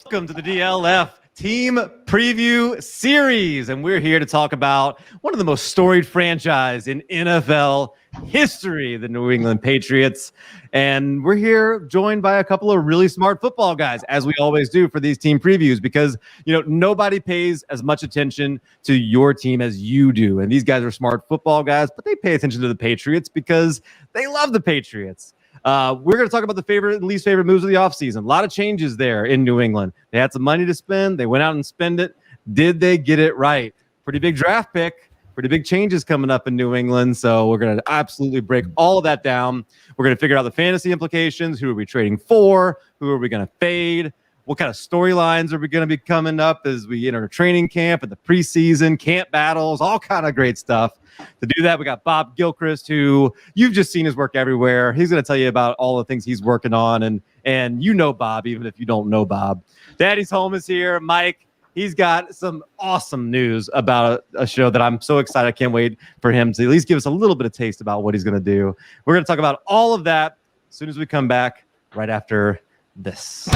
Welcome to the DLF Team Preview Series, and we're here to talk about one of the most storied franchise in NFL history, the New England Patriots. And we're here joined by a couple of really smart football guys, as we always do for these team previews, because nobody pays as much attention to your team as you do. And these guys are smart football guys, but they pay attention to the Patriots because they love the Patriots. We're going to talk about the favorite and least favorite moves of the offseason. A lot of changes there in New England. They had some money to spend. They went out and spent it. Did they get it right? Pretty big draft pick. Pretty big changes coming up in New England. So we're going to absolutely break all of that down. We're going to figure out the fantasy implications. Who are we trading for? Who are we going to fade? What kind of storylines are we going to be coming up as we enter training camp and the preseason, camp battles, all kind of great stuff. To do that, we got Bob Gilchrist, who you've just seen his work everywhere. He's going to tell you about all the things he's working on. And you know Bob, even if you don't know Bob. Daddy's Home is here. Mike, he's got some awesome news about a show that I'm so excited. I can't wait for him to at least give us a little bit of taste about what he's going to do. We're going to talk about all of that as soon as we come back right after this.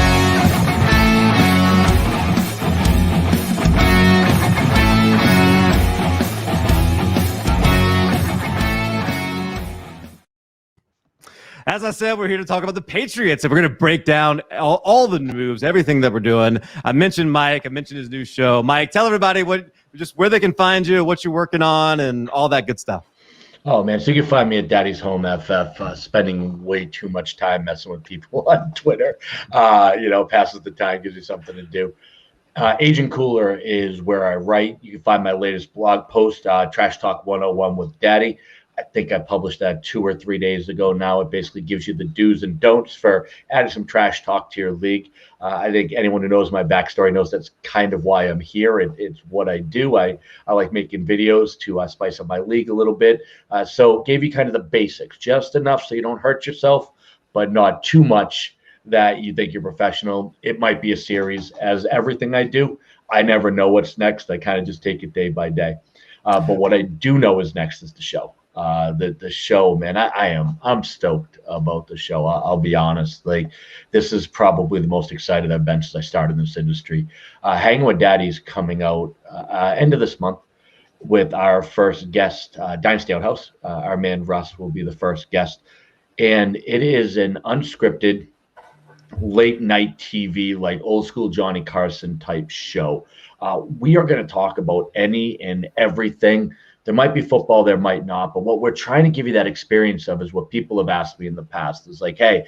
As I said, we're here to talk about the Patriots, and we're going to break down all the moves, everything that we're doing. I mentioned Mike. I mentioned his new show. Mike, tell everybody where they can find you, what you're working on, and all that good stuff. Oh, man. So you can find me at Daddy's Home FF, spending way too much time messing with people on Twitter. Passes the time, gives you something to do. Agent Cooler is where I write. You can find my latest blog post, Trash Talk 101 with Daddy. I think I published that 2 or 3 days ago now. It basically gives you the do's and don'ts for adding some trash talk to your league. I think anyone who knows my backstory knows that's kind of why I'm here. It's what I do. I like making videos to spice up my league a little bit. So gave you kind of the basics, just enough so you don't hurt yourself, but not too much that you think you're professional. It might be a series. As everything I do, I never know what's next. I kind of just take it day by day. But what I do know is next is the show. The show, man, I'm stoked about the show. I'll be honest. Like, this is probably the most excited I've been since I started in this industry. Hanging with Daddy's coming out end of this month with our first guest, Dynasty Outhouse. Our man Russ will be the first guest, and it is an unscripted late night TV, like old school Johnny Carson type show. We are going to talk about any and everything. There might be football, there might not, but what we're trying to give you that experience of is what people have asked me in the past. It's like, hey,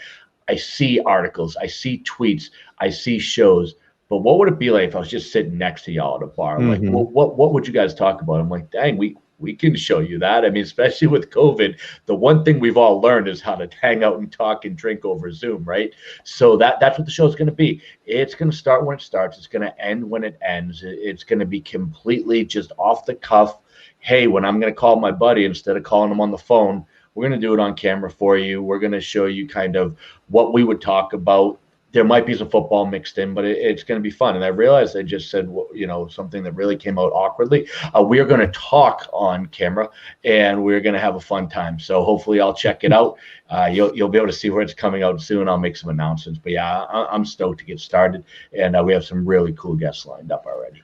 I see articles, I see tweets, I see shows, but what would it be like if I was just sitting next to y'all at a bar? Mm-hmm. Like, what would you guys talk about? I'm like, dang, we can show you that. I mean, especially with COVID, the one thing we've all learned is how to hang out and talk and drink over Zoom, right? So that's what the show is going to be. It's going to start when it starts. It's going to end when it ends. It's going to be completely just off the cuff. Hey, when I'm going to call my buddy, instead of calling him on the phone, we're going to do it on camera for you. We're going to show you kind of what we would talk about. There might be some football mixed in, but it's going to be fun. And I realized I just said, something that really came out awkwardly. We are going to talk on camera, and we're going to have a fun time. So hopefully I'll check it out. You'll be able to see where it's coming out soon. I'll make some announcements. But, yeah, I'm stoked to get started, and we have some really cool guests lined up already.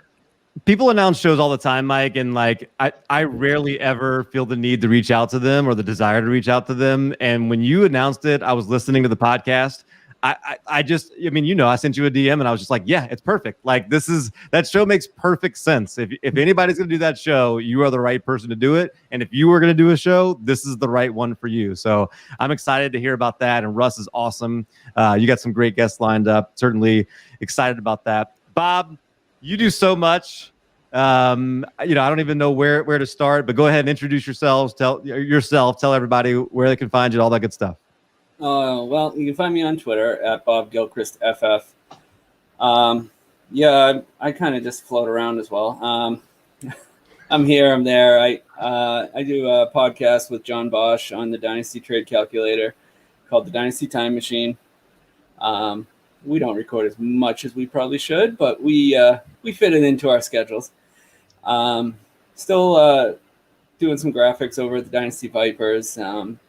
People announce shows all the time, Mike, and I rarely ever feel the need to reach out to them or the desire to reach out to them. And when you announced it, I was listening to the podcast. I sent you a DM and I was just like, yeah, it's perfect. Like, that show makes perfect sense. If anybody's going to do that show, you are the right person to do it. And if you were going to do a show, this is the right one for you. So I'm excited to hear about that. And Russ is awesome. You got some great guests lined up. Certainly excited about that. Bob, you do so much. I don't even know where to start, but go ahead and introduce yourselves. Tell everybody where they can find you, all that good stuff. Well, you can find me on Twitter at Bob Gilchrist FF. I kind of just float around as well. I'm here, I'm there. I do a podcast with John Bosch on the Dynasty Trade Calculator called the Dynasty Time Machine. We don't record as much as we probably should, but we fit it into our schedules. Still doing some graphics over at the Dynasty Vipers, and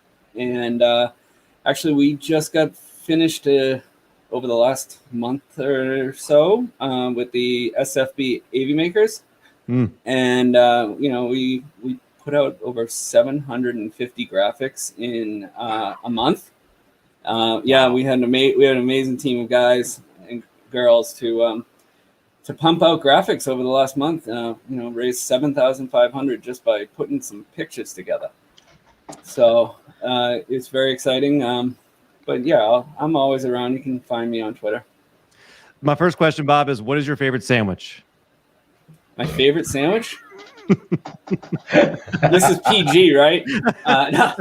actually we just got finished over the last month or so with the SFB AV makers. And, we put out over 750 graphics in a month. We had an amazing team of guys and girls to pump out graphics over the last month. Raised 7,500 just by putting some pictures together. So it's very exciting. But yeah, I'm always around. You can find me on Twitter. My first question, Bob, is what is your favorite sandwich? My favorite sandwich? This is PG, right? No.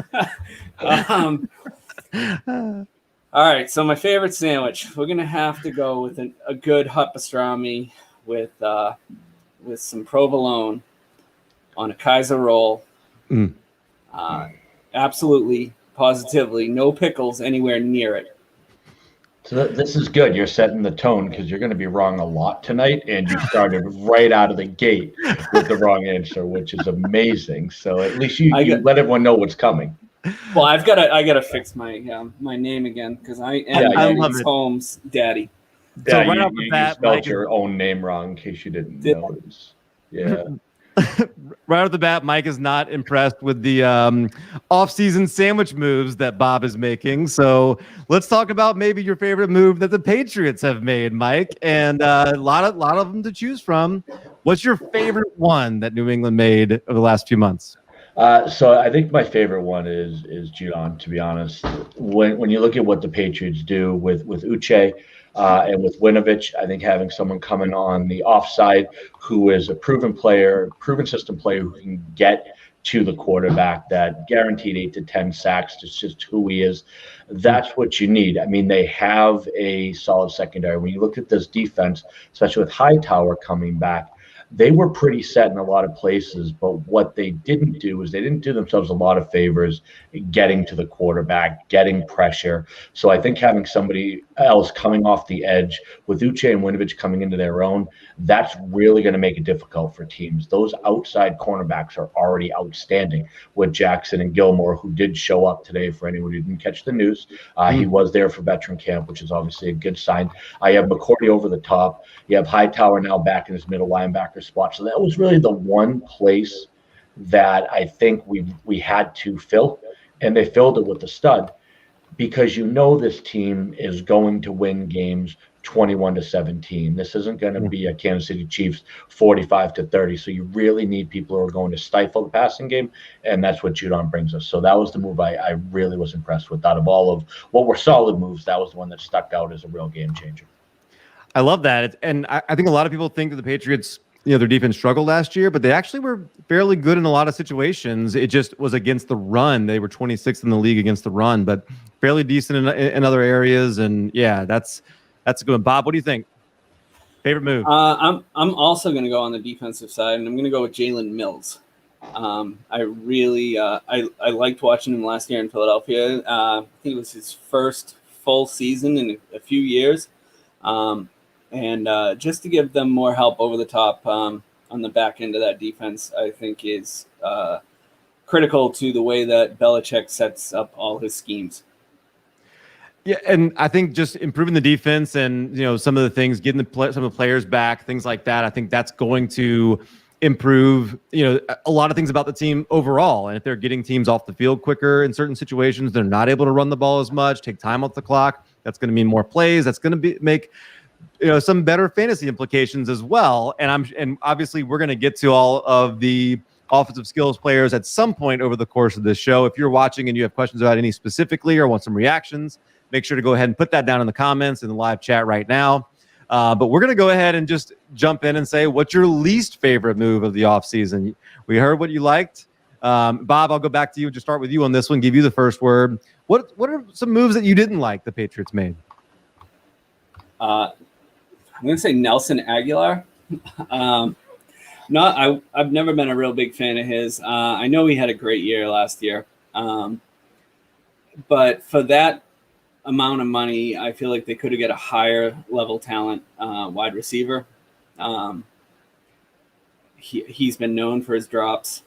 All right, so my favorite sandwich. We're gonna have to go with a good hot pastrami with some provolone on a Kaiser roll. Absolutely, positively, no pickles anywhere near it. So this is good. You're setting the tone because you're going to be wrong a lot tonight, and you started right out of the gate with the wrong answer, which is amazing. So at least you let everyone know what's coming. Well, I gotta fix my my name again because I am Holmes' daddy. So right off the bat, you spelled your own name wrong in case you didn't notice. Yeah. Right off the bat, Mike is not impressed with the off-season sandwich moves that Bob is making. So let's talk about maybe your favorite move that the Patriots have made, Mike. And a lot of them to choose from. What's your favorite one that New England made over the last few months? So I think my favorite one is Judon, to be honest. When you look at what the Patriots do with Uche and with Winovich, I think having someone coming on the offside who is a proven system player who can get to the quarterback, that guaranteed 8 to 10 sacks, it's just who he is. That's what you need. I mean, they have a solid secondary. When you look at this defense, especially with Hightower coming back, they were pretty set in a lot of places, but what they didn't do is they didn't do themselves a lot of favors getting to the quarterback, getting pressure. So I think having somebody else coming off the edge with Uche and Winovich coming into their own, that's really going to make it difficult for teams. Those outside cornerbacks are already outstanding with Jackson and Gilmore, who did show up today for anyone who didn't catch the news. He was there for veteran camp, which is obviously a good sign. I have McCourty over the top. You have Hightower now back in his middle linebacker spot. So that was really the one place that I think we had to fill, and they filled it with a stud because this team is going to win games 21-17. This isn't going to be a Kansas City Chiefs 45-30. So you really need people who are going to stifle the passing game, and that's what Judon brings us. So that was the move I really was impressed with. Out of all of what were solid moves, that was the one that stuck out as a real game changer. I love that. And I think a lot of people think that the Patriots, their defense struggled last year, but they actually were fairly good in a lot of situations. It just was against the run. They were 26th in the league against the run, but fairly decent in other areas. And yeah, that's a good one. Bob, what do you think? Favorite move? I'm also going to go on the defensive side, and I'm going to go with Jalen Mills. I really I liked watching him last year in Philadelphia. I think it was his first full season in a few years. And just to give them more help over the top on the back end of that defense, I think is critical to the way that Belichick sets up all his schemes. Yeah, and I think just improving the defense and some of the things, getting some of the players back, things like that. I think that's going to improve a lot of things about the team overall. And if they're getting teams off the field quicker in certain situations, they're not able to run the ball as much, take time off the clock. That's going to mean more plays. That's going to make some better fantasy implications as well. And obviously we're going to get to all of the offensive skills players at some point over the course of this show. If you're watching and you have questions about any specifically or want some reactions, make sure to go ahead and put that down in the comments in the live chat right now. But we're going to go ahead and just jump in and say, what's your least favorite move of the offseason? We heard what you liked. Bob, I'll go back to you. Just start with you on this one. Give you the first word. What are some moves that you didn't like the Patriots made? I'm going to say Nelson Aguilar. I've never been a real big fan of his. I know he had a great year last year. But for that amount of money, I feel like they could have got a higher level talent wide receiver. He's been known for his drops.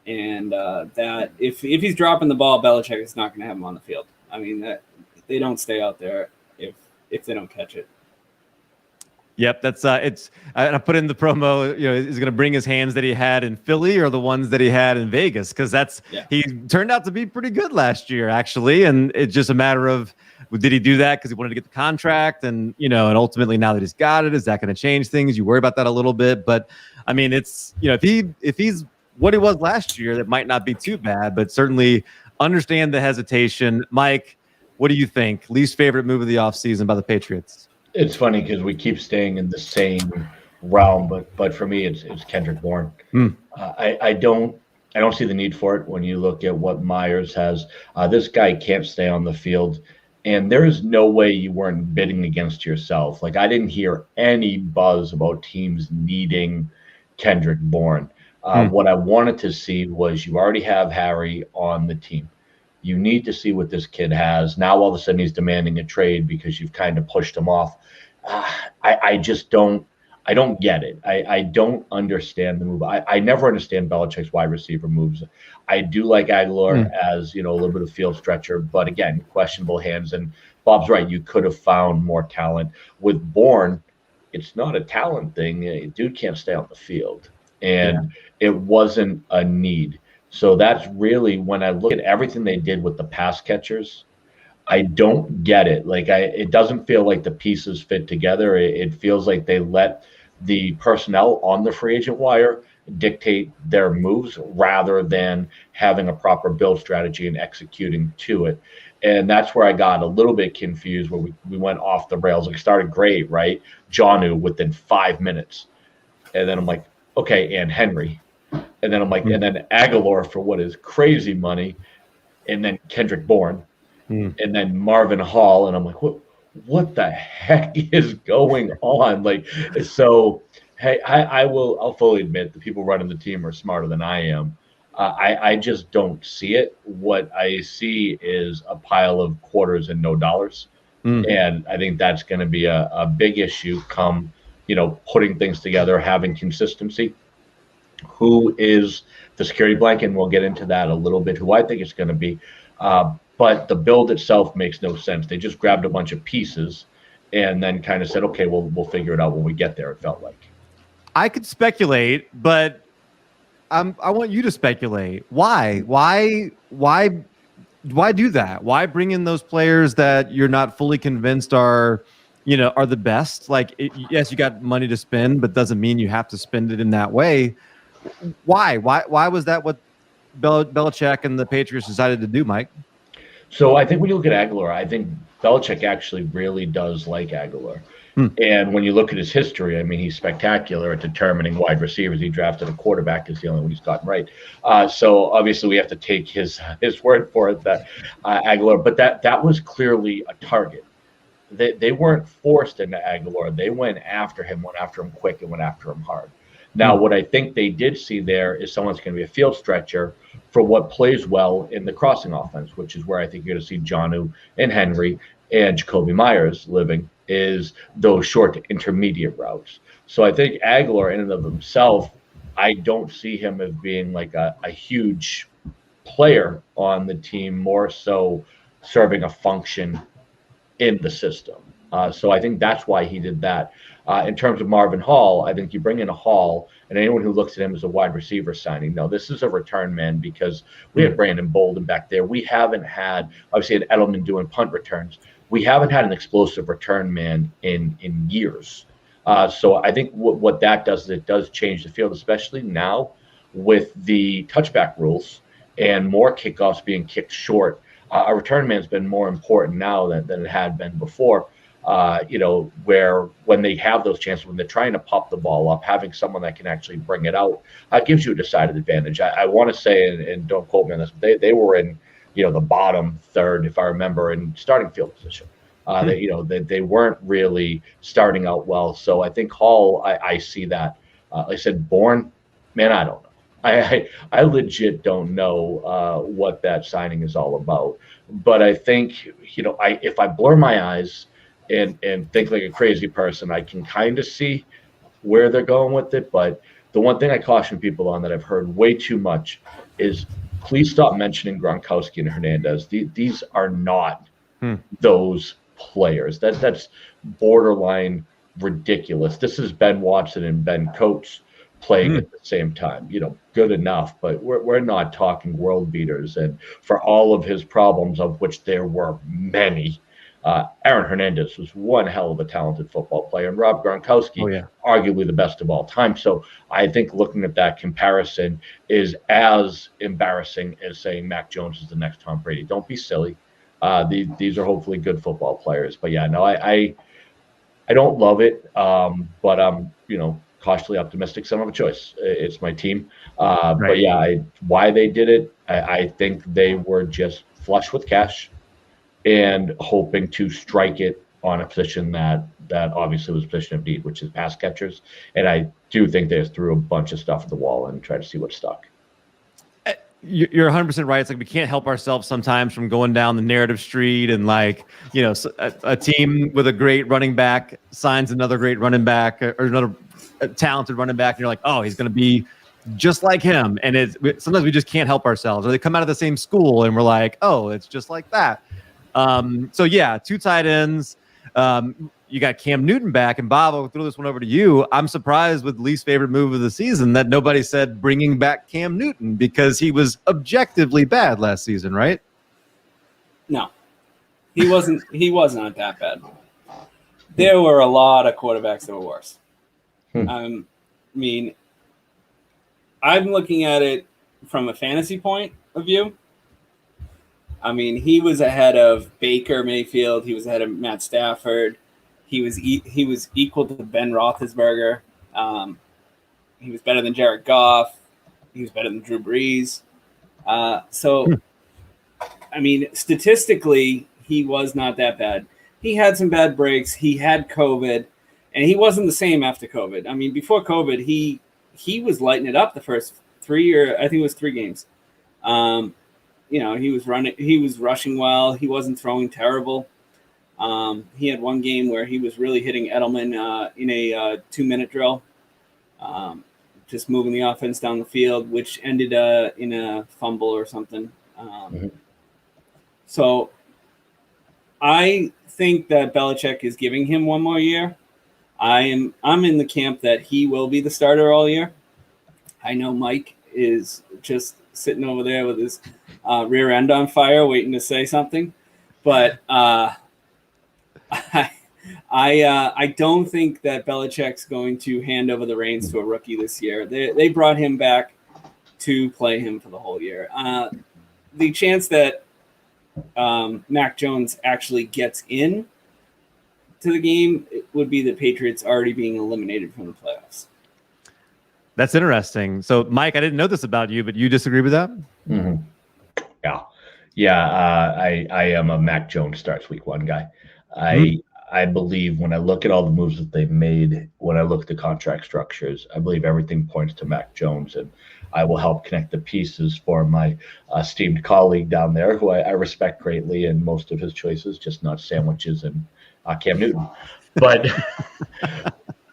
And that if he's dropping the ball, Belichick is not going to have him on the field. I mean, that they don't stay out there if they don't catch it. Yep, that's I put in the promo. He's going to bring his hands that he had in Philly or the ones that he had in Vegas, because he turned out to be pretty good last year, actually, and it's just a matter of, did he do that because he wanted to get the contract, and and ultimately now that he's got it, is that going to change things? You worry about that a little bit, but I mean, it's if he's what he was last year, that might not be too bad, but certainly understand the hesitation. Mike, what do you think? Least favorite move of the offseason by the Patriots? It's funny because we keep staying in the same realm, but for me, it's Kendrick Bourne. I don't see the need for it when you look at what Myers has. This guy can't stay on the field, and there is no way you weren't bidding against yourself. Like, I didn't hear any buzz about teams needing Kendrick Bourne. What I wanted to see was, you already have Harry on the team. You need to see what this kid has. Now all of a sudden he's demanding a trade because you've kind of pushed him off. I just don't get it. I don't understand the move. I never understand Belichick's wide receiver moves. I do like Aguilar as, a little bit of field stretcher, but again, questionable hands. And Bob's right. You could have found more talent. With Bourne, it's not a talent thing. Dude can't stay on the field. And it wasn't a need. So that's really, when I look at everything they did with the pass catchers, I don't get it. Like, it doesn't feel like the pieces fit together. It feels like they let the personnel on the free agent wire dictate their moves rather than having a proper build strategy and executing to it. And that's where I got a little bit confused, where we went off the rails. Like, started great, right? Jonnu within 5 minutes. And then I'm like, okay, and Henry. And then I'm like, and then Aguilar for what is crazy money, and then Kendrick Bourne, and then Marvin Hall, and I'm like, what the heck is going on? Like, so, hey, I'll fully admit the people running the team are smarter than I am. I just don't see it. What I see is a pile of quarters and no dollars, and I think that's going to be a big issue come, putting things together, having consistency. Who is the security blanket? And we'll get into that a little bit, who I think it's going to be. But the build itself makes no sense. They just grabbed a bunch of pieces and then kind of said, okay, we'll figure it out when we get there, it felt like. I could speculate, but I want you to speculate. Why do that? Why bring in those players that you're not fully convinced are the best? Like, yes, you got money to spend, but doesn't mean you have to spend it in that way. Why was that what Belichick and the Patriots decided to do, Mike? So I think when you look at Aguilar, I think Belichick actually really does like Aguilar. And when you look at his history, I mean, he's spectacular at determining wide receivers. He drafted a quarterback is the only one he's gotten right. So obviously we have to take his word for it, that Aguilar, but that was clearly a target. They weren't forced into Aguilar. They went after him quick, and went after him hard. Now, what I think they did see there is someone's going to be a field stretcher for what plays well in the crossing offense, which is where I think you're going to see Jonnu and Henry and Jacoby Myers living, is those short to intermediate routes. So I think Aguilar in and of himself, I don't see him as being like a huge player on the team, more so serving a function in the system. So I think that's why he did that. In terms of Marvin Hall, I think you bring in a Hall, and anyone who looks at him as a wide receiver signing, no, this is a return man, because we had Brandon Bolden back there. We haven't had, obviously, had Edelman doing punt returns. We haven't had an explosive return man in years. So I think what that does is it does change the field, especially now with the touchback rules and more kickoffs being kicked short. A return man's been more important now than it had been before. Where when they have those chances, when they're trying to pop the ball up, having someone that can actually bring it out gives you a decided advantage. I want to say, and don't quote me on this, but they were in, the bottom third, if I remember, in starting field position. They weren't really starting out well. So I think Hall, I see that. Like I said, Bourne, man, I don't know. I legit don't know what that signing is all about. But I think, if I blur my eyes and think like a crazy person, I can kind of see where they're going with it. But the one thing I caution people on that I've heard way too much is, please stop mentioning Gronkowski and Hernandez. These are not those players. That's borderline ridiculous. This is Ben Watson and Ben Coates playing at the same time. Good enough, but we're not talking world beaters. And for all of his problems, of which there were many, Aaron Hernandez was one hell of a talented football player, and Rob Gronkowski, arguably the best of all time. So I think looking at that comparison is as embarrassing as saying Mac Jones is the next Tom Brady. Don't be silly. These are hopefully good football players. But yeah, no, I don't love it, but I'm cautiously optimistic. So I don't have a choice. It's my team. But yeah, why they did it, I think they were just flush with cash and hoping to strike it on a position that obviously was a position of need, which is pass catchers. And I do think they threw a bunch of stuff at the wall and tried to see what stuck. You're 100% right. It's like we can't help ourselves sometimes from going down the narrative street and a team with a great running back signs another great running back or another talented running back, and you're like, oh, he's going to be just like him. And sometimes we just can't help ourselves. Or they come out of the same school and we're like, oh, it's just like that. So yeah, 2 tight ends. You got Cam Newton back, and Bob, I'll throw this one over to you. I'm surprised with least favorite move of the season that nobody said bringing back Cam Newton, because he was objectively bad last season, right? No, he wasn't. He was not that bad. There were a lot of quarterbacks that were worse. I mean, I'm looking at it from a fantasy point of view. I mean, he was ahead of Baker Mayfield. He was ahead of Matt Stafford. He was equal to Ben Roethlisberger. He was better than Jared Goff. He was better than Drew Brees. I mean, statistically, he was not that bad. He had some bad breaks. He had COVID, and he wasn't the same after COVID. I mean, before COVID, he was lighting it up the first 3 games. He was running. He was rushing well. He wasn't throwing terrible. He had one game where he was really hitting Edelman in a 2-minute drill, just moving the offense down the field, which ended in a fumble or something. So I think that Belichick is giving him one more year. I'm in the camp that he will be the starter all year. I know Mike is just sitting over there with his rear end on fire, waiting to say something, but I don't think that Belichick's going to hand over the reins to a rookie this year. They brought him back to play him for the whole year. The chance that Mac Jones actually gets in to the game would be the Patriots already being eliminated from the playoffs. That's interesting. So, Mike, I didn't know this about you, but you disagree with that? Mm-hmm. Yeah. I am a Mac Jones starts week 1 guy. I believe when I look at all the moves that they've made, when I look at the contract structures, I believe everything points to Mac Jones, and I will help connect the pieces for my esteemed colleague down there, who I respect greatly in most of his choices, just not sandwiches and Cam Newton. But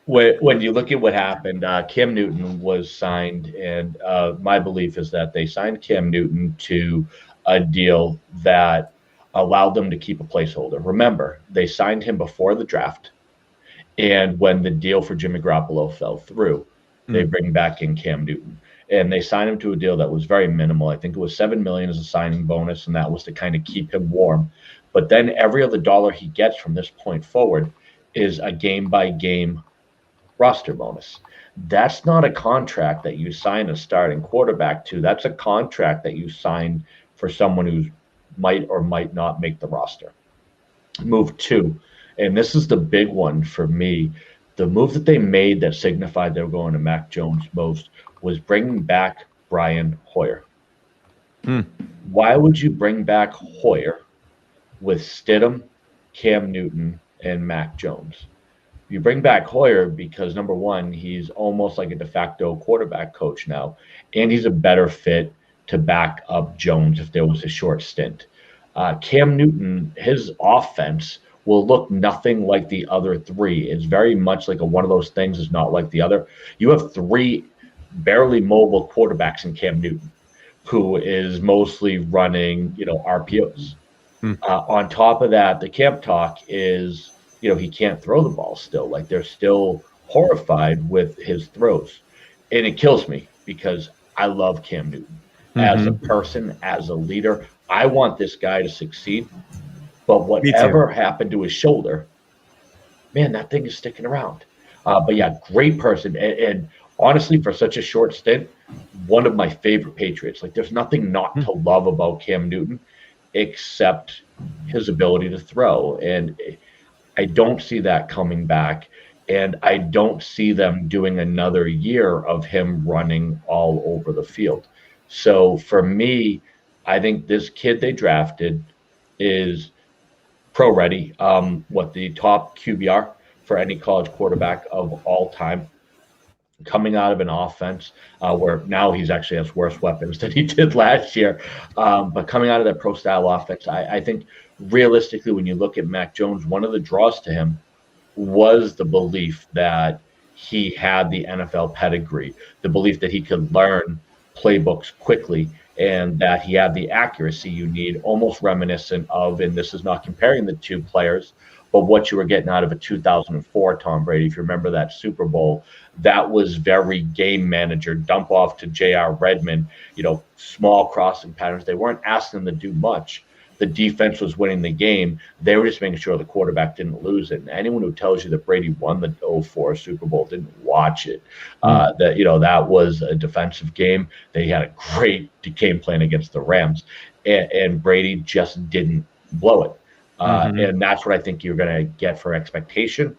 when you look at what happened, Cam Newton was signed, and my belief is that they signed Cam Newton to a deal that allowed them to keep a placeholder. Remember, they signed him before the draft, and when the deal for Jimmy Garoppolo fell through, they bring back in Cam Newton. And they signed him to a deal that was very minimal. I think it was $7 million as a signing bonus, and that was to kind of keep him warm. But then every other dollar he gets from this point forward is a game-by-game roster bonus. That's not a contract that you sign a starting quarterback to. That's a contract that you sign for someone who's might or might not make the roster. Move 2, and this is the big one for me. The move that they made that signified they were going to Mac Jones most was bringing back Brian Hoyer. Why would you bring back Hoyer with Stidham, Cam Newton, and Mac Jones? You bring back Hoyer because, number one, he's almost like a de facto quarterback coach now, and he's a better fit to back up Jones if there was a short stint. Cam Newton, his offense will look nothing like the other 3. It's very much like one of those things is not like the other. You have 3 barely mobile quarterbacks in Cam Newton, who is mostly running, RPOs. On top of that, the camp talk is, he can't throw the ball still. Like, they're still horrified with his throws. And it kills me because I love Cam Newton as a person, as a leader. I want this guy to succeed. But whatever happened to his shoulder, man, that thing is sticking around. But yeah, great person. And honestly, for such a short stint, one of my favorite Patriots. Like, there's nothing not to love about Cam Newton except his ability to throw. And I don't see that coming back. And I don't see them doing another year of him running all over the field. So for me, I think this kid they drafted is pro ready. The top QBR for any college quarterback of all time, coming out of an offense where now he's actually has worse weapons than he did last year. But coming out of that pro style offense, I think realistically, when you look at Mac Jones, one of the draws to him was the belief that he had the NFL pedigree, the belief that he could learn playbooks quickly, and that he had the accuracy you need, almost reminiscent of, and this is not comparing the two players, but what you were getting out of a 2004 Tom Brady. If you remember that Super Bowl, that was very game manager, dump off to J.R. Redmond, small crossing patterns. They weren't asking him to do much. The defense was winning the game. They were just making sure the quarterback didn't lose it. And anyone who tells you that Brady won the 2004 Super Bowl didn't watch it. That was a defensive game. They had a great game plan against the Rams, and Brady just didn't blow it. And that's what I think you're going to get for expectation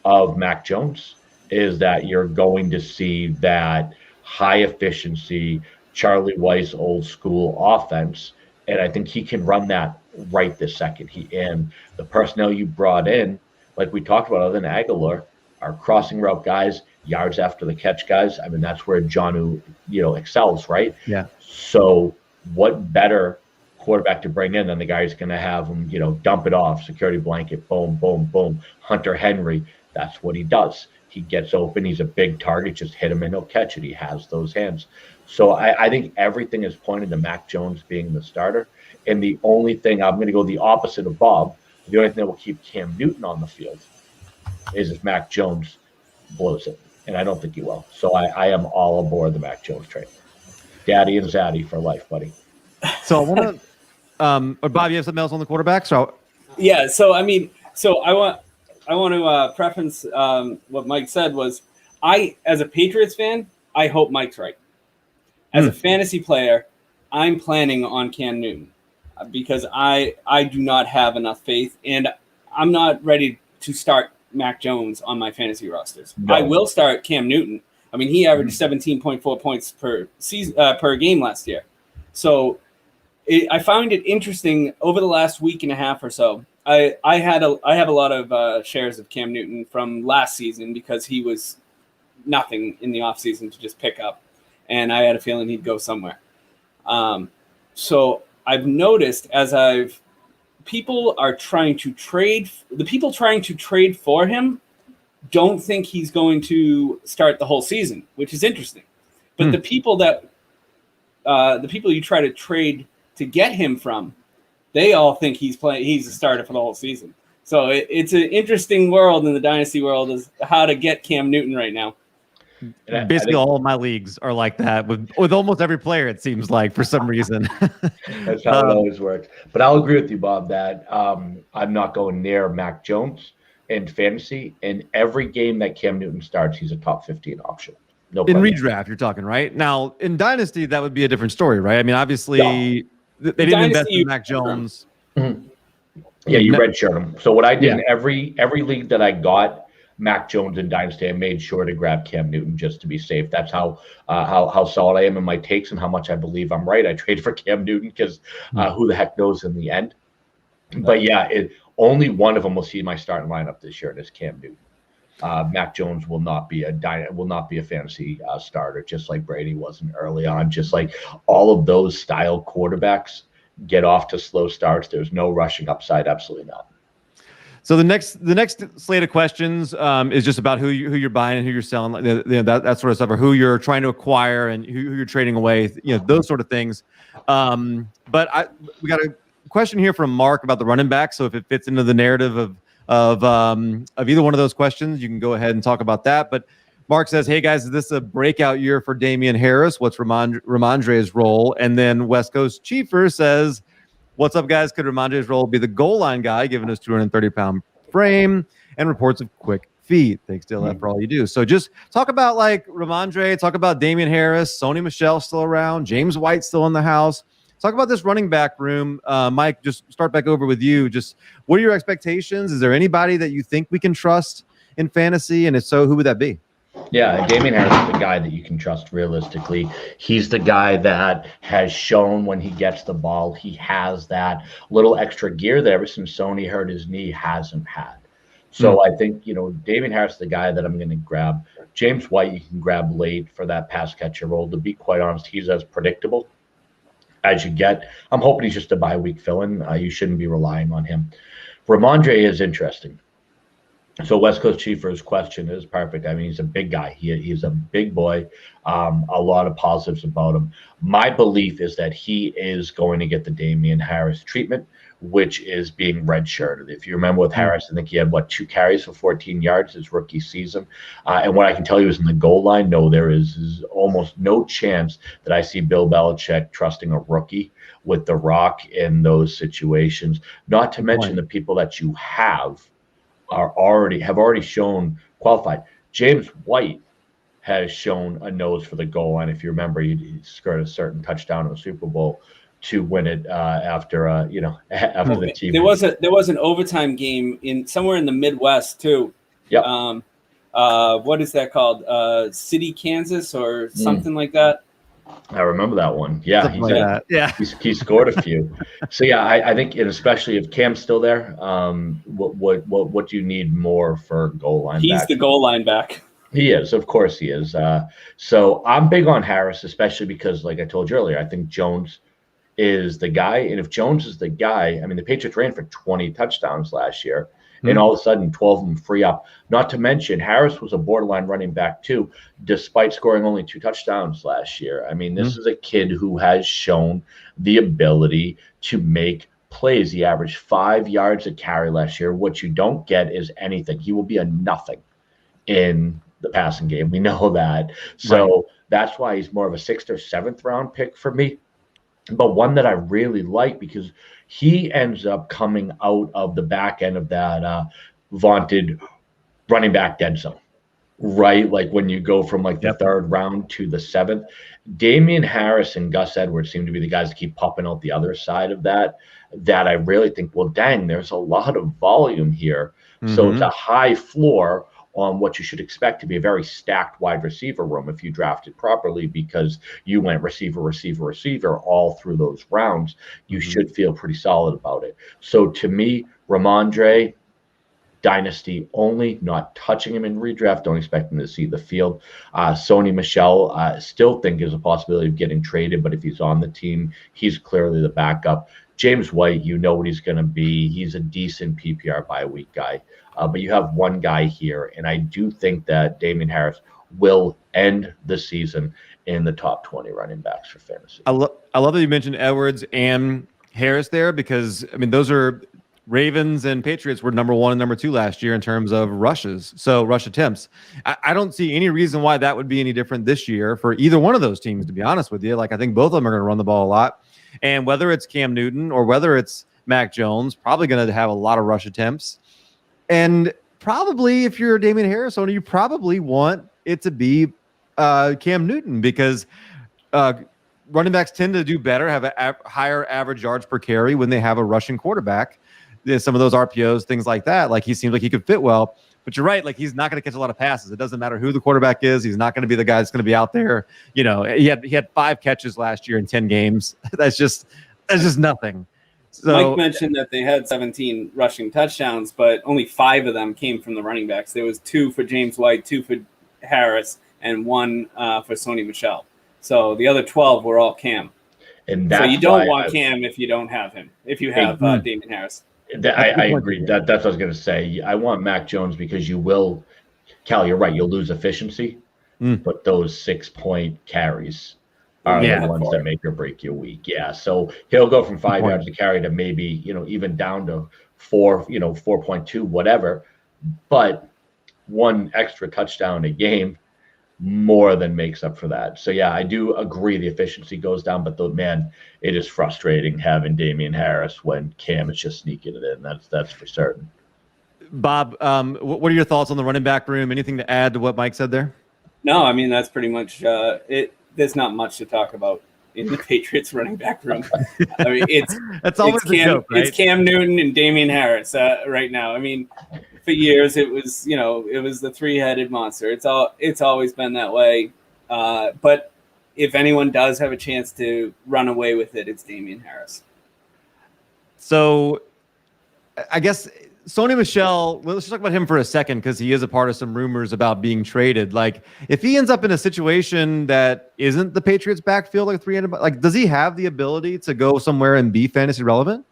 of Mac Jones, is that you're going to see that high efficiency, Charlie Weiss old school offense. And I think he can run that right this second. And the personnel you brought in, like we talked about, other than Aguilar, are crossing route guys, yards after the catch guys. I mean, that's where Jonnu, excels, right? Yeah. So what better quarterback to bring in than the guy who's going to have him, dump it off, security blanket, boom, boom, boom. Hunter Henry, that's what he does. He gets open. He's a big target. Just hit him and he'll catch it. He has those hands. So I think everything is pointed to Mac Jones being the starter. And the only thing, I'm going to go the opposite of Bob, the only thing that will keep Cam Newton on the field is if Mac Jones blows it. And I don't think he will. So I am all aboard the Mac Jones train. Daddy and Zaddy for life, buddy. So I want to, Bob, you have something else on the quarterback? Yeah. So, I want to preference what Mike said was, as a Patriots fan, I hope Mike's right. As a fantasy player, I'm planning on Cam Newton because I do not have enough faith, and I'm not ready to start Mac Jones on my fantasy rosters. No. I will start Cam Newton. I mean, he averaged 17.4 points per season per game last year. So I found it interesting over the last week and a half or so. I have a lot of shares of Cam Newton from last season because he was nothing in the offseason to just pick up. And I had a feeling he'd go somewhere. So I've noticed people trying to trade for him don't think he's going to start the whole season, which is interesting. But the people you try to trade to get him from, they all think he's a starter for the whole season. So it's an interesting world in the dynasty world, is how to get Cam Newton right now. Basically, all of my leagues are like that with almost every player, it seems like, for some reason. That's how it always works. But I'll agree with you, Bob, that I'm not going near Mac Jones in fantasy. In every game that Cam Newton starts, he's a top 15 option. No in redraft, you're talking, right? Now, in Dynasty, that would be a different story, right? I mean, obviously, they didn't invest in Mac Jones. Mm-hmm. Yeah, you redshirt him. So what I did in every league that I got Mac Jones in Dynasty, I made sure to grab Cam Newton just to be safe. That's how solid I am in my takes and how much I believe I'm right. I trade for Cam Newton because who the heck knows in the end. But yeah, only one of them will see my starting lineup this year, and it's Cam Newton. Mac Jones will not be a fantasy starter, just like Brady wasn't early on. Just like all of those style quarterbacks get off to slow starts. There's no rushing upside. Absolutely not. So the next slate of questions is just about who you're buying and who you're selling, that sort of stuff, or who you're trying to acquire and who you're trading away, those sort of things. But we got a question here from Mark about the running back. So if it fits into the narrative of either one of those questions, you can go ahead and talk about that. But Mark says, hey, guys, is this a breakout year for Damian Harris? What's Ramondre's role? And then West Coast Chiefer says, what's up, guys? Could Ramondre's role be the goal line guy, given his 230-pound frame and reports of quick feet? Thanks, DLF, for all you do. So just talk about, like, Ramondre, talk about Damian Harris, Sony Michelle still around, James White still in the house. Talk about this running back room. Mike, just start back over with you. Just what are your expectations? Is there anybody that you think we can trust in fantasy? And if so, who would that be? Yeah, Damian Harris is the guy that you can trust realistically. He's the guy that has shown when he gets the ball, he has that little extra gear that ever since Sony hurt his knee hasn't had. So I think, Damian Harris is the guy that I'm going to grab. James White, you can grab late for that pass catcher role. To be quite honest, he's as predictable as you get. I'm hoping he's just a bye-week fill-in. You shouldn't be relying on him. Ramondre is interesting. So West Coast Chiefer's question is perfect. I mean, he's a big guy. He's a big boy. A lot of positives about him. My belief is that he is going to get the Damian Harris treatment, which is being redshirted. If you remember with Harris, I think he had, 2 carries for 14 yards his rookie season. And what I can tell you is in the goal line, no, there is almost no chance that I see Bill Belichick trusting a rookie with the rock in those situations, not to mention the people that you have already shown qualified. James White has shown a nose for the goal line. If you remember, he scored a certain touchdown in the Super Bowl to win it after the team. There was an overtime game somewhere in the Midwest too. Yep. What is that called? City, Kansas, or something like that. I remember that one. Yeah, he scored a few. So yeah, I think, and especially if Cam's still there, what do you need more for goal line? He's the goal line back. He is, of course, he is. So I'm big on Harris, especially because, like I told you earlier, I think Jones is the guy, and if Jones is the guy, I mean, the Patriots ran for 20 touchdowns last year. And all of a sudden, 12 of them free up. Not to mention, Harris was a borderline running back too, despite scoring only 2 touchdowns last year. I mean, this is a kid who has shown the ability to make plays. He averaged 5 yards a carry last year. What you don't get is anything. He will be a nothing in the passing game. We know that. So that's why he's more of a 6th or 7th round pick for me. But one that I really like because he ends up coming out of the back end of that vaunted running back dead zone, right? Like when you go from like the 3rd round to the 7th, Damian Harris and Gus Edwards seem to be the guys that keep popping out the other side of that I really think, well, dang, there's a lot of volume here. So it's a high floor on what you should expect to be a very stacked wide receiver room if you draft it properly, because you went receiver all through those rounds. You should feel pretty solid about it. So to me, Ramondre, dynasty only, not touching him in redraft. Don't expect him to see the field. Sony Michelle, I still think is a possibility of getting traded, but if he's on the team, he's clearly the backup. James White, you know what he's going to be. He's a decent PPR bye-week guy. But you have one guy here, and I do think that Damian Harris will end the season in the top 20 running backs for fantasy. I love that you mentioned Edwards and Harris there because, I mean, those are Ravens and Patriots were number 1 and number 2 last year in terms of rushes, so rush attempts. I don't see any reason why that would be any different this year for either one of those teams, to be honest with you. Like, I think both of them are going to run the ball a lot. And whether it's Cam Newton or whether it's Mac Jones, probably going to have a lot of rush attempts. And probably if you're a Damian Harris owner, you probably want it to be Cam Newton because running backs tend to do better, have a higher average yards per carry when they have a rushing quarterback. There's some of those RPOs, things like that. Like he seems like he could fit well. But you're right. Like he's not going to catch a lot of passes. It doesn't matter who the quarterback is. He's not going to be the guy that's going to be out there. You know, he had 5 catches last year in 10 games. That's just nothing. So, Mike mentioned that they had 17 rushing touchdowns, but only 5 of them came from the running backs. There was 2 for James White, 2 for Harris, and 1 for Sony Michelle. So the other 12 were all Cam. And that's so you don't want Cam if you don't have him. If you have Damon Harris. I agree. That's what I was going to say. I want Mac Jones because you will, Cal, you're right. You'll lose efficiency, but those 6-point carries are Yeah. the ones that make or break your week. Yeah. So he'll go from 5 yards to carry to maybe, even down to 4.2, whatever. But one extra touchdown a game more than makes up for that. So yeah, I do agree the efficiency goes down, but man, it is frustrating having Damian Harris when Cam is just sneaking it in. That's for certain. Bob, what are your thoughts on the running back room? Anything to add to what Mike said there? No, I mean, that's pretty much it. There's not much to talk about in the Patriots running back room. I mean, that's always it's Cam, joke, right? It's Cam Newton and Damian Harris right now. I mean, for years it was the three-headed monster. It's always been that way. But if anyone does have a chance to run away with it, it's Damian Harris. So, I guess Sony Michelle, let's just talk about him for a second because he is a part of some rumors about being traded. Like, if he ends up in a situation that isn't the Patriots' backfield, like 300, like, does he have the ability to go somewhere and be fantasy relevant?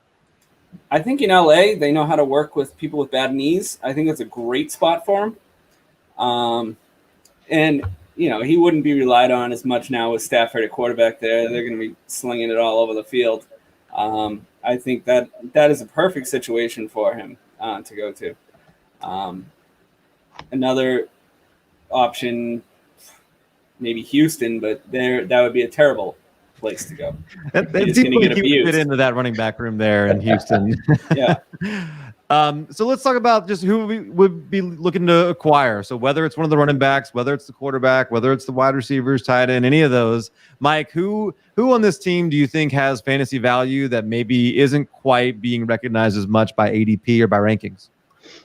I think in LA they know how to work with people with bad knees. I think it's a great spot for him. And he wouldn't be relied on as much now with Stafford at quarterback there. They're going to be slinging it all over the field. I think that is a perfect situation for him to go to. Another option, maybe Houston, but that would be a terrible place to go. It seems like he would fit into that running back room there in Houston. Yeah. So let's talk about just who we would be looking to acquire. So whether it's one of the running backs, whether it's the quarterback, whether it's the wide receivers, tight end, any of those. Mike, who on this team do you think has fantasy value that maybe isn't quite being recognized as much by ADP or by rankings?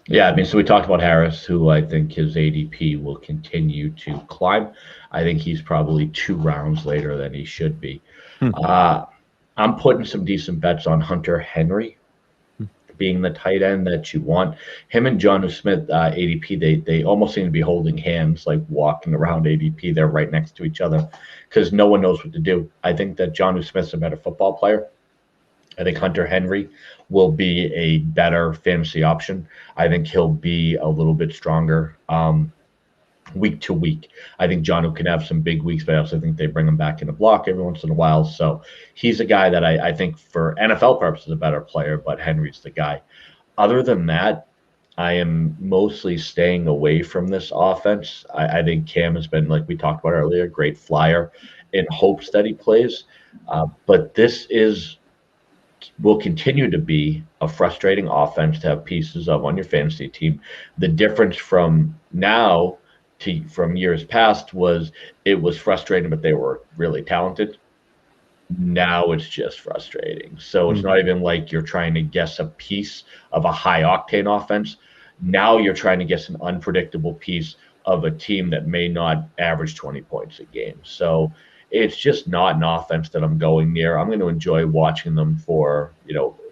Yeah, I mean, so we talked about Harris, who I think his ADP will continue to climb. I think he's probably 2 rounds later than he should be. I'm putting some decent bets on Hunter Henry being the tight end that you want. Him and Jonnu Smith, ADP, they almost seem to be holding hands, like walking around ADP. They're right next to each other because no one knows what to do. I think that Jonnu Smith's a better football player. I think Hunter Henry will be a better fantasy option. I think he'll be a little bit stronger week to week. I think Jonnu can have some big weeks, but I also think they bring him back in the block every once in a while. So he's a guy that I think for NFL purposes a better player, but Henry's the guy. Other than that, I am mostly staying away from this offense. I think Cam has been, like we talked about earlier, a great flyer in hopes that he plays. But this will continue to be a frustrating offense to have pieces of on your fantasy team. The difference from now from years past was it was frustrating, but they were really talented. Now it's just frustrating. So it's not even like you're trying to guess a piece of a high octane offense. Now you're trying to guess an unpredictable piece of a team that may not average 20 points a game. So it's just not an offense that I'm going near. I'm going to enjoy watching them for,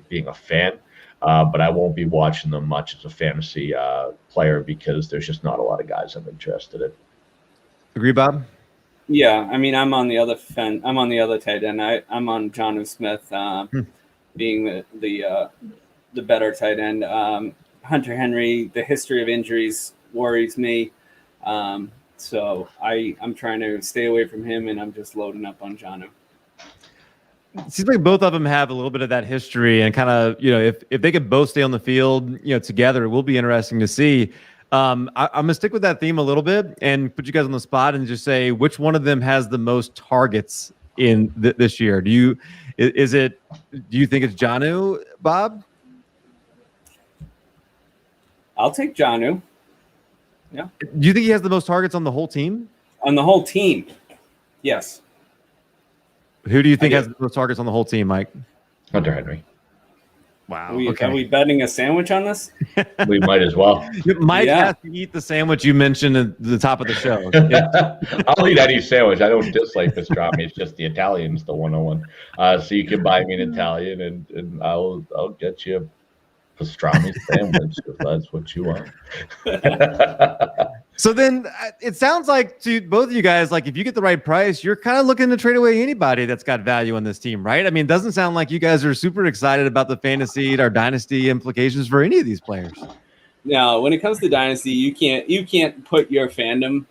being a fan. But I won't be watching them much as a fantasy player because there's just not a lot of guys I'm interested in. Agree, Bob? Yeah, I mean, I'm on the other I'm on the other tight end. I'm on Jonnu Smith being the better tight end. Hunter Henry, the history of injuries worries me. So I'm trying to stay away from him, and I'm just loading up on Jonnu. It seems like both of them have a little bit of that history, and kind of, if they could both stay on the field, together, it will be interesting to see. I'm gonna stick with that theme a little bit and put you guys on the spot and just say which one of them has the most targets in this year. Do you think it's Jonnu, Bob? I'll take Jonnu. Yeah. Do you think he has the most targets on the whole team? On the whole team, yes. Who do you think has the most targets on the whole team, Mike? Hunter Henry. Wow. Are we betting a sandwich on this? We might as well. Mike has to eat the sandwich you mentioned at the top of the show. I'll eat any sandwich. I don't dislike pastrami. It's just the Italian's the 101. So you can buy me an Italian, and I'll get you a pastrami sandwich if that's what you want. So then it sounds like to both of you guys, like if you get the right price, you're kind of looking to trade away anybody that's got value on this team, right? I mean, it doesn't sound like you guys are super excited about the fantasy or dynasty implications for any of these players. No, when it comes to dynasty, you can't put your fandom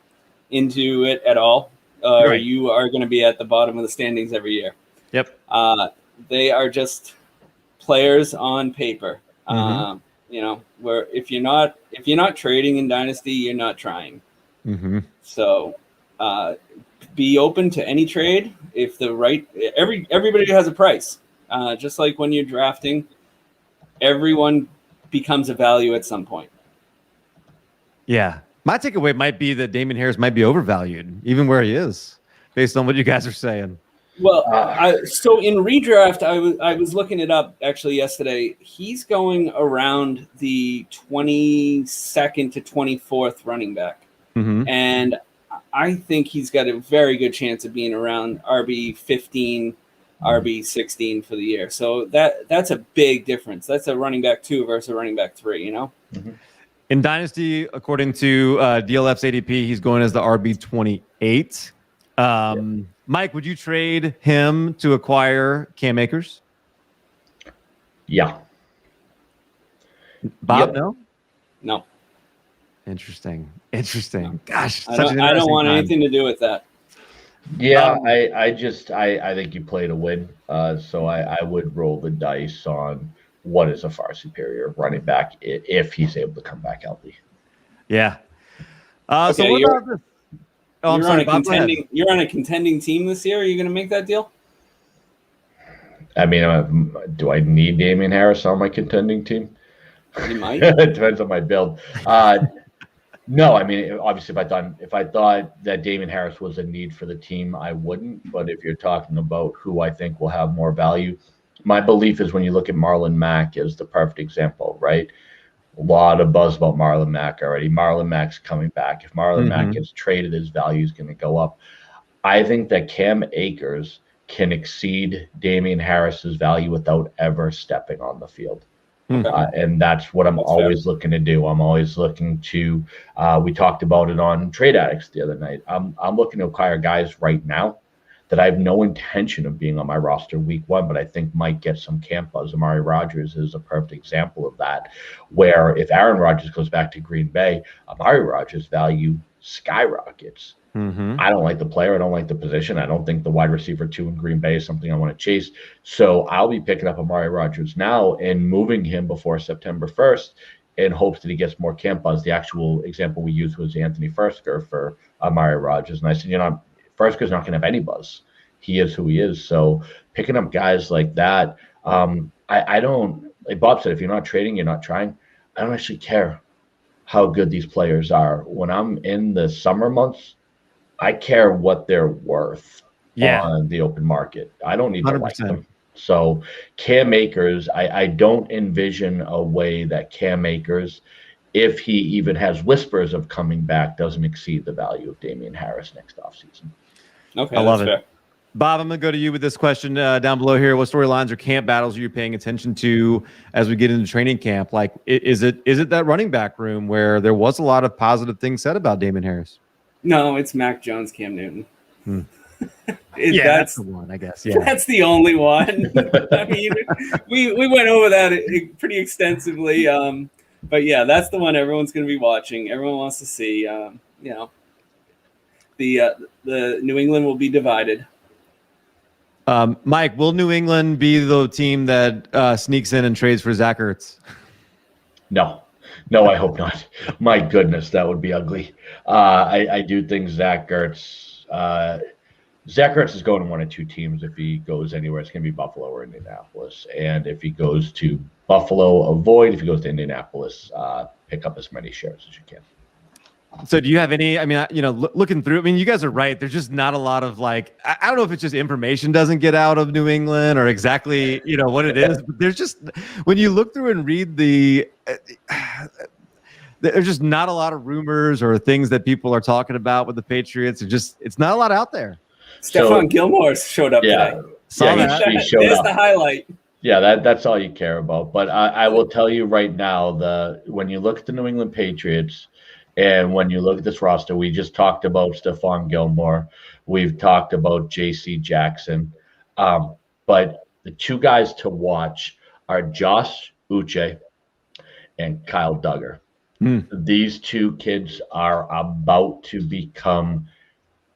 into it at all. or you are going to be at the bottom of the standings every year. Yep. They are just players on paper. Where if you're not trading in Dynasty, you're not trying. So be open to any trade if everybody has a price. Just like when you're drafting, everyone becomes a value at some point. Yeah. My takeaway might be that Damian Harris might be overvalued, even where he is, based on what you guys are saying. Well, so in redraft, I was looking it up actually yesterday. He's going around the 22nd to 24th running back. And I think he's got a very good chance of being around RB 15, RB 16 for the year. So that's a big difference. That's a running back 2 versus a running back 3, In Dynasty, according to DLF's ADP, he's going as the RB 28. Mike, would you trade him to acquire Cam Akers? Yeah. Bob, Yep. No. Interesting. Gosh, I don't want anything to do with that. Yeah, I think you play to win. So I would roll the dice on what is a far superior running back if he's able to come back healthy. Yeah. Okay, so what about this? Oh, you're on a contending team this year. Are you going to make that deal? I mean, do I need Damian Harris on my contending team? You might. It depends on my build. No, I mean, obviously, if I thought that Damian Harris was a need for the team, I wouldn't. But if you're talking about who I think will have more value, my belief is when you look at Marlon Mack as the perfect example, right? A lot of buzz about Marlon Mack already. Marlon Mack's coming back. If Marlon Mack gets traded, his value is going to go up. I think that Cam Akers can exceed Damian Harris's value without ever stepping on the field. And that's what I'm always looking to do. I'm always looking to, we talked about it on Trade Addicts the other night. I'm looking to acquire guys right now that I have no intention of being on my roster week 1, but I think might get some camp buzz. Amari Rodgers is a perfect example of that, where if Aaron Rodgers goes back to Green Bay, Amari Rodgers' value skyrockets. I don't like the player. I don't like the position. I don't think the wide receiver 2 in Green Bay is something I want to chase. So I'll be picking up Amari Rodgers now and moving him before September 1st in hopes that he gets more camp buzz. The actual example we used was Anthony Firkser for Amari Rodgers. And I said, Firkser's not going to have any buzz. He is who he is. So picking up guys like that, I don't, like Bob said, if you're not trading, you're not trying. I don't actually care how good these players are. When I'm in the summer months, I care what they're worth on the open market. I don't need to 100%. Like them. So Cam Akers, I don't envision a way that Cam Akers, if he even has whispers of coming back, doesn't exceed the value of Damian Harris next offseason. Okay, I love it. Fair. Bob, I'm going to go to you with this question down below here. What storylines or camp battles are you paying attention to as we get into training camp? Like, is it that running back room where there was a lot of positive things said about Damon Harris? No, it's Mac Jones, Cam Newton. That's the one, I guess. Yeah, that's the only one. I mean, we went over that pretty extensively. But yeah, that's the one everyone's going to be watching. Everyone wants to see. The New England will be divided. Mike, will New England be the team that sneaks in and trades for Zach Ertz? No, I hope not. My goodness, that would be ugly. I do think Zach Ertz is going to one of 2 teams. If he goes anywhere, it's going to be Buffalo or Indianapolis. And if he goes to Buffalo, avoid. If he goes to Indianapolis, pick up as many shares as you can. So do you have any, looking through, you guys are right. There's just not a lot of I don't know if it's just information doesn't get out of New England or exactly, what it is. But there's just, when you look through and read there's just not a lot of rumors or things that people are talking about with the Patriots. It's not a lot out there. Stephon Gilmore showed up today. He showed up. The highlight. Yeah, that's all you care about. But I will tell you right now, when you look at the New England Patriots, and when you look at this roster, we just talked about Stephon Gilmore. We've talked about J.C. Jackson. But the 2 guys to watch are Josh Uche and Kyle Duggar. These 2 kids are about to become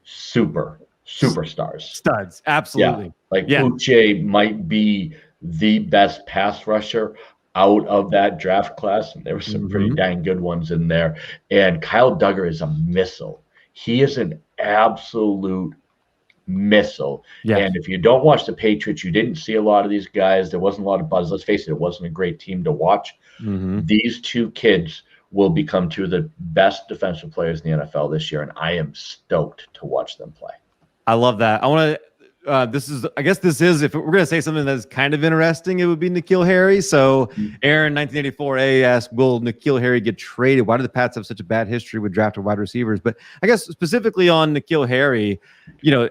superstars. Studs, absolutely. Yeah, like Uche might be the best pass rusher out of that draft class, and there were some pretty dang good ones in there. And Kyle Duggar is a missile. He is an absolute missile. Yeah. And if you don't watch the Patriots, you didn't see a lot of these guys. There wasn't a lot of buzz. Let's face it, it wasn't a great team to watch. These two kids will become two of the best defensive players in the NFL this year, and I am stoked to watch them play. I love that. I want to. I guess this is, if we're going to say something that's kind of interesting, it would be Nikhil Harris. So Aaron, 1984A asked, will Nikhil Harris get traded? Why do the Pats have such a bad history with drafted wide receivers? But I guess specifically on Nikhil Harris, you know,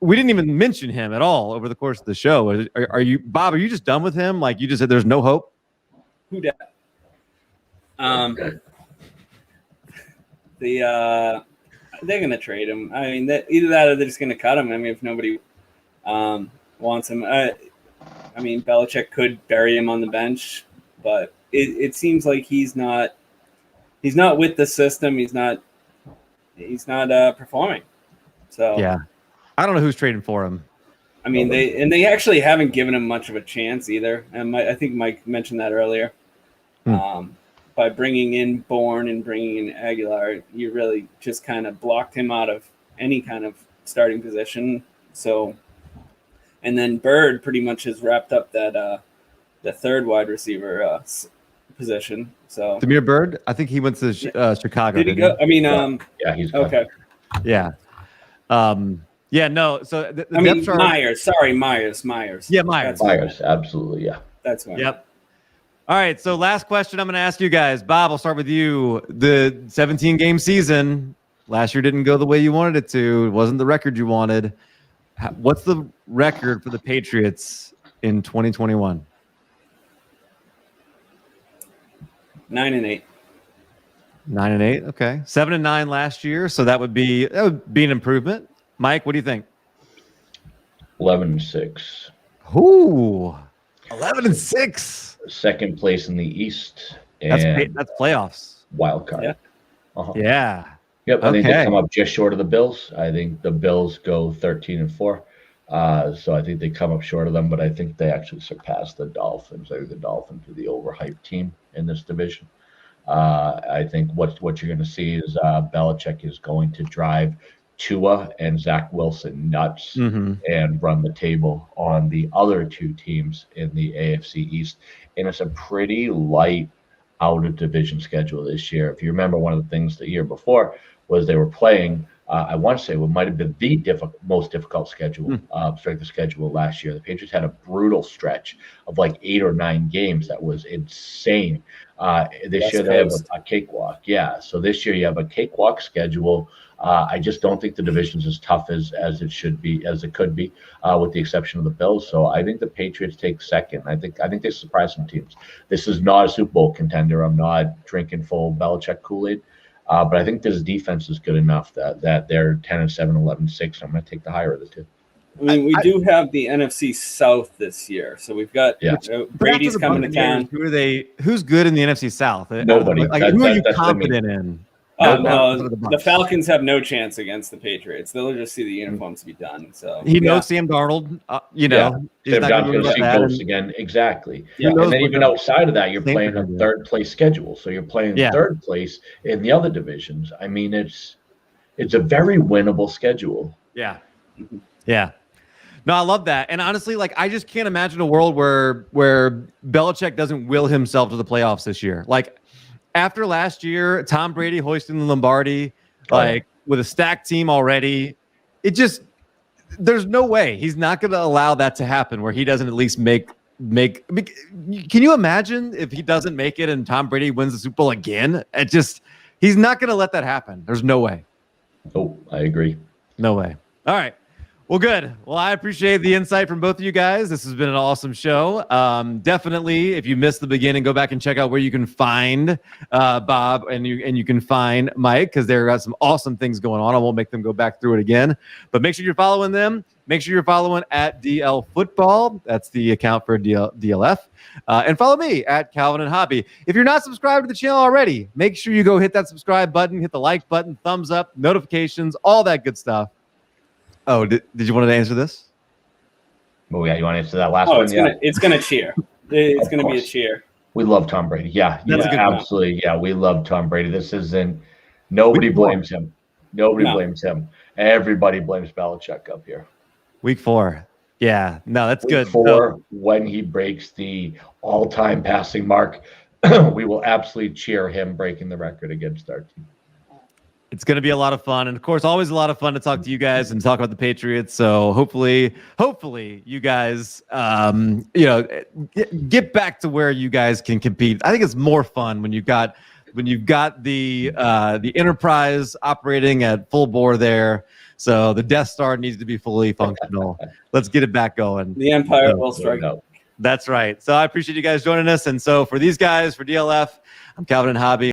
we didn't even mention him at all over the course of the show. Are you, Bob, are you just done with him? Like you just said, there's no hope? Who dat? They're going to trade him. I mean, either that or they're just going to cut him. I mean, if nobody wants him. I mean, Belichick could bury him on the bench, but it seems like he's not with the system. He's not performing. So yeah, I don't know who's trading for him. I mean, they actually haven't given him much of a chance either. And I think Mike mentioned that earlier. By bringing in Bourne and bringing in Aguilar, you really just kind of blocked him out of any kind of starting position. So, and then Bird pretty much has wrapped up that the third wide receiver position. So Damian Bird, I think he went to Chicago. Did he go? I mean, yeah, he's gone. okay. Yeah. Yeah, no. So the I mean, depth chart, Myers. Sorry, Myers. Yeah, Myers. Myers, absolutely, yeah. That's one. Yep. All right, so last question I'm going to ask you guys. Bob, I'll start with you. The 17-game season last year didn't go the way you wanted it to. It wasn't the record you wanted. What's the record for the Patriots in 2021? 9-8. 9-8. Okay. 7-9 last year, so that would be an improvement. Mike, what do you think? 11-6. Ooh, 11-6. Second place in the East. And That's playoffs. Wild card. Yeah. Yeah. Yep. I think they come up just short of the Bills. I think the Bills go 13-4. So I think they come up short of them, but I think they actually surpass the Dolphins. I think the Dolphins are the overhyped team in this division. I think what you're going to see is Belichick is going to drive Tua and Zach Wilson nuts and run the table on the other two teams in the AFC East. And it's a pretty light out of division schedule this year. If you remember, one of the things the year before was they were playing, I want to say what might have been the most difficult schedule, strength of schedule last year. The Patriots had a brutal stretch of like 8 or 9 games that was insane. This year they have a cakewalk. Yeah, so this year you have a cakewalk schedule. I just don't think the division's as tough as it should be, as it could be, with the exception of the Bills. So I think the Patriots take second. I think they surprise some teams. This is not a Super Bowl contender. I'm not drinking full Belichick Kool-Aid. But I think this defense is good enough that they're 10-7, 11-6. I'm going to take the higher of the two. I mean, we do have the NFC South this year, so we've got Brady's coming to town. Who's good in the NFC South? Nobody. Who are you confident in? The Falcons have no chance against the Patriots. They'll just see the uniforms be done. So he knows Sam Darnold. They've got to see Ghosts again. Exactly. Yeah. And then even outside of that, you're playing a third place schedule. So you're playing third place in the other divisions. I mean, it's a very winnable schedule. Yeah. Yeah. No, I love that. And honestly, like I just can't imagine a world where Belichick doesn't will himself to the playoffs this year. Like after last year, Tom Brady hoisting the Lombardi, with a stacked team already, there's no way he's not going to allow that to happen where he doesn't at least make. Can you imagine if he doesn't make it and Tom Brady wins the Super Bowl again? He's not going to let that happen. There's no way. Oh, I agree. No way. All right. Well, good. Well, I appreciate the insight from both of you guys. This has been an awesome show. Definitely, if you missed the beginning, go back and check out where you can find Bob and you can find Mike because they've got some awesome things going on. I won't make them go back through it again. But make sure you're following them. Make sure you're following at DL Football. That's the account for DLF. And follow me at Calvin and Hobby. If you're not subscribed to the channel already, make sure you go hit that subscribe button, hit the like button, thumbs up, notifications, all that good stuff. Oh, did you want to answer this? Oh yeah, you want to answer that last Oh, one? it's gonna cheer. It's gonna be a cheer. We love Tom Brady. Yeah, That's a good one. absolutely. Yeah, we love Tom Brady. This isn't. Nobody blames him. Nobody blames him. Everybody blames Belichick up here. Week 4. Yeah, no, that's good. Week 4, when he breaks the all-time passing mark, we will absolutely cheer him breaking the record against our team. It's going to be a lot of fun. And of course, always a lot of fun to talk to you guys and talk about the Patriots. So hopefully you guys, get back to where you guys can compete. I think it's more fun when you've got the Enterprise operating at full bore there. So the Death Star needs to be fully functional. Let's get it back going. The Empire will strike. That's right. So I appreciate you guys joining us. And so for these guys, for DLF, I'm Calvin and Hobby.